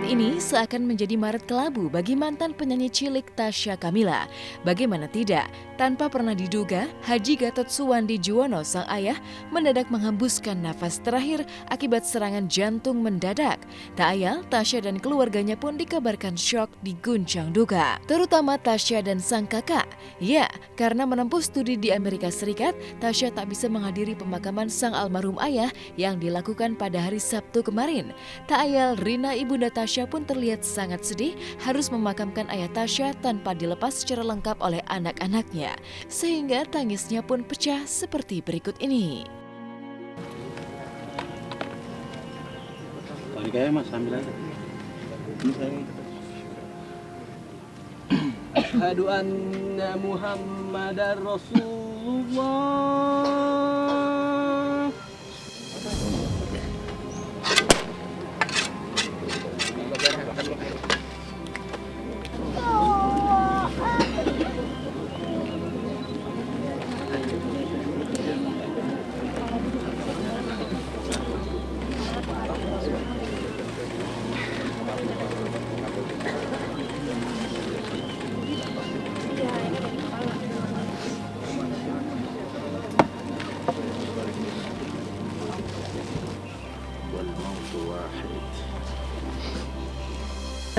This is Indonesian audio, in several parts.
ini seakan menjadi Maret kelabu bagi mantan penyanyi cilik Tasya Kamila. Bagaimana tidak, tanpa pernah diduga, Haji Gatot Suwandi Juwono sang ayah mendadak menghembuskan nafas terakhir akibat serangan jantung mendadak. Tak ayal, Tasya dan keluarganya pun dikabarkan syok diguncang duka. Terutama Tasya dan sang kakak. Ya, karena menempuh studi di Amerika Serikat, Tasya tak bisa menghadiri pemakaman sang almarhum ayah yang dilakukan pada hari Sabtu kemarin. Tak ayal, Rina ibunda Tasya pun terlihat sangat sedih harus memakamkan ayah Tasya tanpa dilepas secara lengkap oleh anak-anaknya. Sehingga tangisnya pun pecah seperti berikut ini. Kalau kayak mas ambil aja. Ini saya. Asyhadu anna Muhammadar Rasulullah.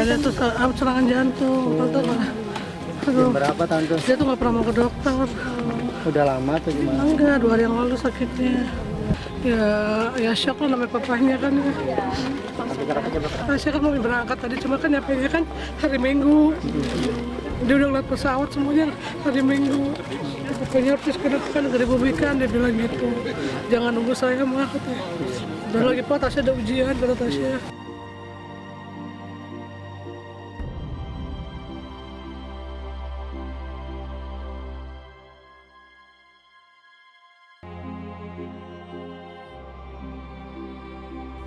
Dia tuh serangan jantung, aduh. Berapa tante? Dia tuh nggak pernah mau ke dokter. Udah lama tuh gimana? Enggak, 2 hari yang lalu sakitnya. Ya shock lah namanya papahnya kan. Tasya kan mau berangkat tadi, cuma kan nyampe kan hari Minggu. Dia udah ngeliat pesawat semuanya hari Minggu. Pokoknya artis ke depan gak dibumikan, dia bilang gitu. Jangan nunggu saya mah katanya. Dan lagi Pak, Tasya ada ujian kata Tasya.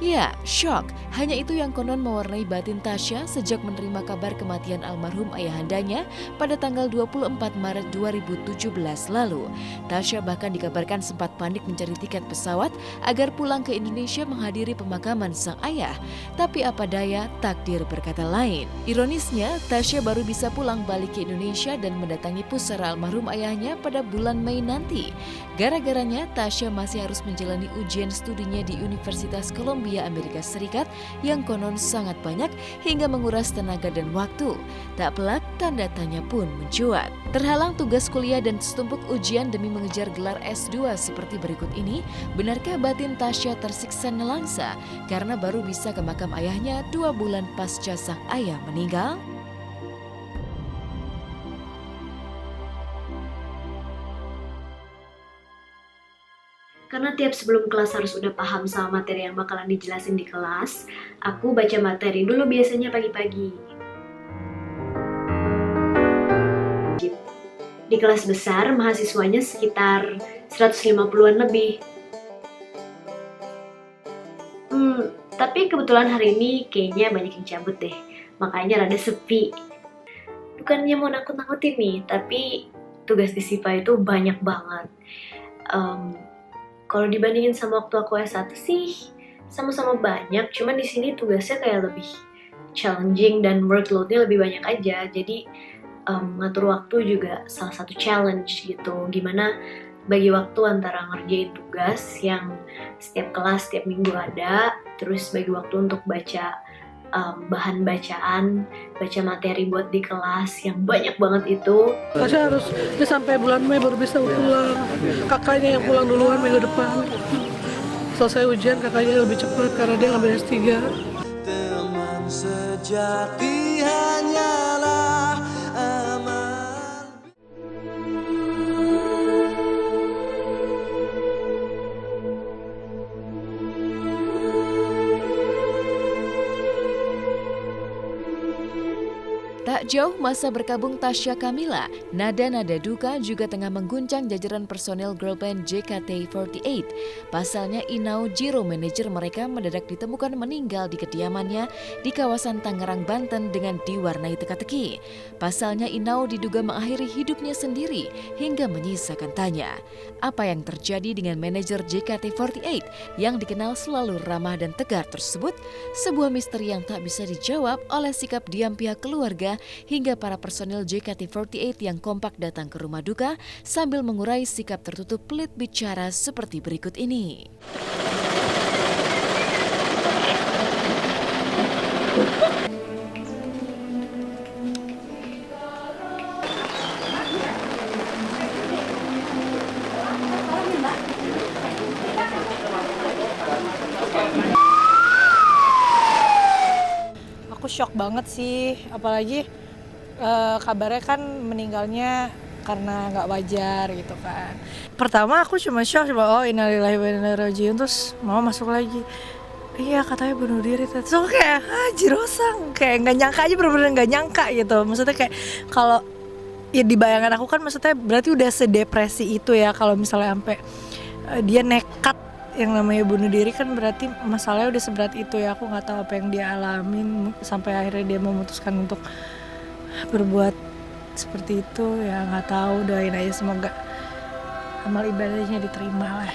Ya, syok. Hanya itu yang konon mewarnai batin Tasya sejak menerima kabar kematian almarhum ayahandanya pada tanggal 24 Maret 2017 lalu. Tasya bahkan dikabarkan sempat panik mencari tiket pesawat agar pulang ke Indonesia menghadiri pemakaman sang ayah. Tapi apa daya, takdir berkata lain. Ironisnya, Tasya baru bisa pulang balik ke Indonesia dan mendatangi pusara almarhum ayahnya pada bulan Mei nanti. Gara-garanya, Tasya masih harus menjalani ujian studinya di Universitas Columbia Amerika Serikat yang konon sangat banyak hingga menguras tenaga dan waktu. Tak pelak, tanda tanya pun mencuat. Terhalang tugas kuliah dan setumpuk ujian demi mengejar gelar S2 seperti berikut ini, benarkah batin Tasya tersiksa nelangsa karena baru bisa ke makam ayahnya 2 bulan pasca sang ayah meninggal? Karena tiap sebelum kelas harus udah paham sama materi yang bakalan dijelasin di kelas, aku baca materi dulu biasanya pagi-pagi. Di kelas besar, mahasiswanya sekitar 150-an lebih. Tapi kebetulan hari ini kayaknya banyak yang cabut deh, makanya rada sepi. Bukannya mau nakut-nakutin nih, tapi tugas di SIPA itu banyak banget. Kalau dibandingin sama waktu aku S1 sih sama-sama banyak, cuman di sini tugasnya kayak lebih challenging dan workload-nya lebih banyak aja. Jadi ngatur waktu juga salah satu challenge gitu. Gimana bagi waktu antara ngerjain tugas yang setiap kelas setiap minggu ada, terus bagi waktu untuk baca bahan bacaan, baca materi buat di kelas yang banyak banget itu. Tasya harus dia sampai bulan Mei baru bisa pulang. Kakaknya yang pulang duluan minggu depan. Selesai ujian kakaknya lebih cepat karena dia ngambil S3. Teman sejati hanyalah aman. Tak jauh masa berkabung Tasya Kamila, nada-nada duka juga tengah mengguncang jajaran personel girl band JKT48. Pasalnya Inau Jiro, manajer mereka, mendadak ditemukan meninggal di kediamannya di kawasan Tangerang, Banten dengan diwarnai teka-teki. Pasalnya Inau diduga mengakhiri hidupnya sendiri hingga menyisakan tanya. Apa yang terjadi dengan manajer JKT48 yang dikenal selalu ramah dan tegar tersebut? Sebuah misteri yang tak bisa dijawab oleh sikap diam pihak keluarga hingga para personil JKT48 yang kompak datang ke rumah duka sambil mengurai sikap tertutup pelit bicara seperti berikut ini. Aku shock banget sih, apalagi kabarnya kan meninggalnya karena nggak wajar gitu kan. Pertama aku cuma shock, oh innalillahi wa inna ilaihi rajiun, terus mama masuk lagi. Iya katanya bunuh diri, terus aku kayak Jirosang, kayak nggak nyangka aja, bener-bener nggak nyangka gitu. Maksudnya kayak kalau ya di bayangan aku kan maksudnya berarti udah sedepresi itu ya, kalau misalnya sampai dia nekat yang namanya bunuh diri kan berarti masalahnya udah seberat itu ya. Aku nggak tahu apa yang dia alamin sampai akhirnya dia memutuskan untuk berbuat seperti itu ya, nggak tahu. Doain aja semoga amal ibadahnya diterima lah.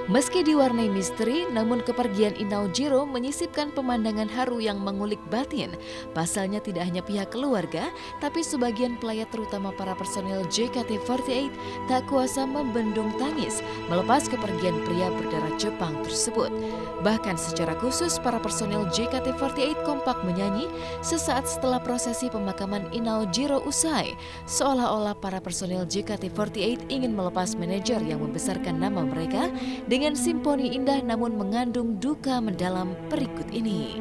Meski diwarnai misteri, namun kepergian Inau Jiro menyisipkan pemandangan haru yang mengulik batin. Pasalnya tidak hanya pihak keluarga, tapi sebagian pelayat terutama para personel JKT48 tak kuasa membendung tangis melepas kepergian pria berdarah Jepang tersebut. Bahkan secara khusus para personel JKT48 kompak menyanyi sesaat setelah prosesi pemakaman Inau Jiro usai. Seolah-olah para personel JKT48 ingin melepas manajer yang membesarkan nama mereka dengan simponi indah namun mengandung duka mendalam berikut ini.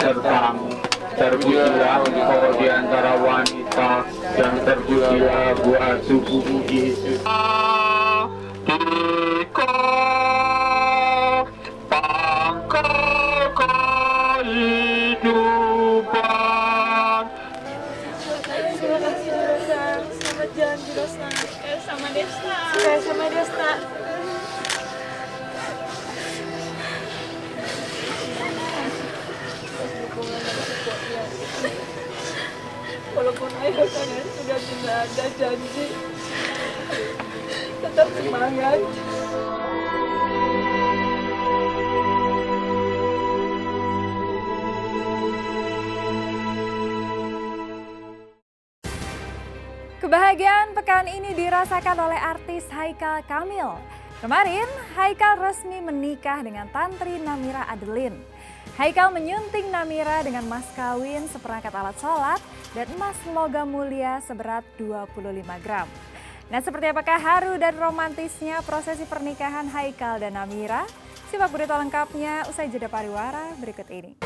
Serta terpujilah engkau di antara wanita dan terpujilah buah tubuh Yesus. Pangkal kehidupan. Selamat jalan Jirosang. Sama Desta. Sama Desta. Walaupun ayah kalian sudah tidak ada janji, tetap semangat. Kebahagiaan pekan ini dirasakan oleh artis Haikal Kamil. Kemarin, Haikal resmi menikah dengan Tantri Namira Adeline. Haikal menyunting Namira dengan mas kawin seperangkat alat sholat dan emas logam mulia seberat 25 gram. Nah, seperti apakah haru dan romantisnya prosesi pernikahan Haikal dan Namira? Simak berita lengkapnya usai jeda pariwara berikut ini.